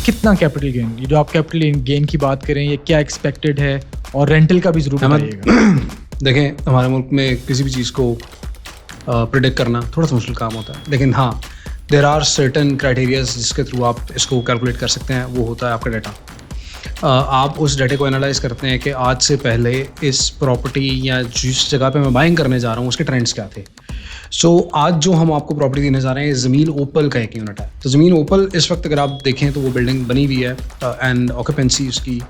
कितना capital gain, ये जो आप कैपिटल गेन की बात करें, ये क्या एक्सपेक्टेड है, और रेंटल का भी ज़रूर बताइएगा। देखें, हमारे मुल्क में किसी भी चीज़ को प्रिडिक्ट करना थोड़ा सा मुश्किल काम होता है, लेकिन हाँ, देर आर सर्टन क्राइटेरियाज जिसके थ्रू आप इसको कैलकुलेट कर सकते हैं। वो होता है आपका डाटा। आप उस डाटे को एनालाइज करते हैं कि आज से पहले इस प्रॉपर्टी या जिस जगह पे मैं बाइंग करने जा रहा हूँ उसके ट्रेंड्स क्या थे। सो आज जो हम आपको प्रॉपर्टी देने जा रहे हैं, ज़मीन ओपल का एक यूनिट है। तो ज़मीन ओपल इस वक्त अगर आप देखें तो वो बिल्डिंग बनी हुई है एंड ऑक्यूपेंसी उसकी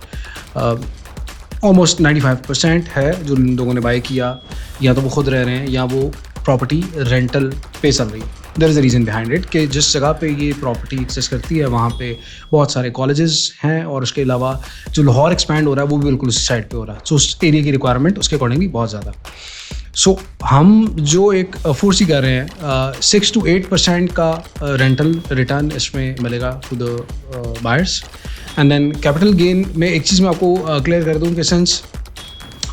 ऑलमोस्ट 95% है। जो लोगों ने बाय किया, या तो वो खुद रह रहे हैं या वो प्रॉपर्टी रेंटल पे चल रही है। There is a reason behind it कि जिस जगह पे ये प्रॉपर्टी एक्सेस करती है वहाँ पे बहुत सारे कॉलेजेस हैं, और उसके अलावा जो लाहौर एक्सपैंड हो रहा है वो भी बिल्कुल उस साइड पे हो रहा है। सो उस एरिया की रिक्वायरमेंट उसके अकॉर्डिंगली बहुत ज़्यादा। सो हम जो एक फोर्सी कर रहे हैं 6 to 8% का रेंटल रिटर्न इसमें मिलेगा to the buyers. And then capital gain में एक चीज़ मैं आपको क्लियर कर दूँ कि सिंस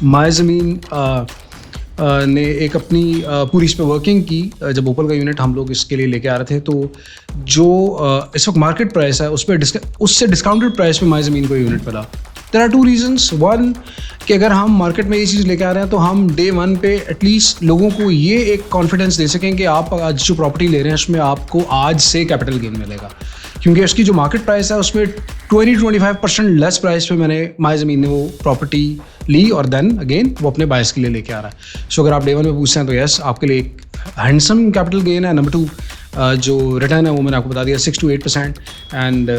माय ज़मीन ने एक अपनी पूरी इस पर वर्किंग की, जब ओपल का यूनिट हम लोग इसके लिए लेके आ रहे थे, तो जो इस वक्त मार्केट प्राइस है उस पर उससे डिस्काउंटेड प्राइस पे माय ज़मीन को यूनिट मिला। There are 2 reasons. वन, कि अगर हम मार्केट में ये चीज़ लेके आ रहे हैं तो हम डे 1 पे एटलीस्ट लोगों को ये एक कॉन्फिडेंस दे सकें कि आप आज जो प्रॉपर्टी ले रहे हैं उसमें आपको आज से कैपिटल गेन मिलेगा, क्योंकि उसकी जो मार्केट प्राइस है उसमें 20-25% लेस प्राइस पे मैंने माय ज़मीन ने वो प्रॉपर्टी ली, और देन अगेन वो अपने बायर्स के लिए लेके आ रहा है। सो अगर आप डे 1 में पूछते हैं तो यस, आपके लिए एक हैंडसम कैपिटल गेन है। नंबर 2, जो रिटर्न है वो मैंने आपको बता दिया 6 to 8%। एंड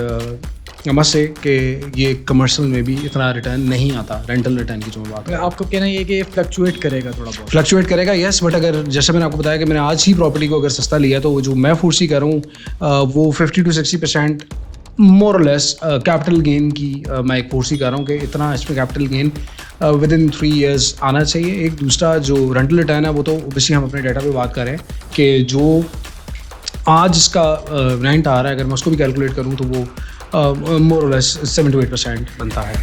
मस्ट से कि ये कमर्शियल में भी इतना रिटर्न नहीं आता, रेंटल रिटर्न की जो मैं बात कर रहा हूँ। आपको कहना ये कि फ्लक्चुएट करेगा, थोड़ा बहुत फ्लक्चुएट करेगा, यस। बट अगर जैसे मैंने आपको बताया कि मैंने आज ही प्रॉपर्टी को अगर सस्ता लिया, तो जो मैं फोर्सी कर रहा हूँ वो 50 to 60% मोर और लेस कैपिटल गेन की मैं एक फोर्सी कर रहा हूँ कि इतना इसमें capital gain with in 3 years आना चाहिए। एक दूसरा जो रेंटल रिटर्न है वो तो ओबियसली हम अपने डाटा पे बात करें कि जो आज इसका रेंट आ रहा है, अगर मैं उसको भी कैलकुलेट करूँ तो वो मोर और लेस 7 to 8% बनता है।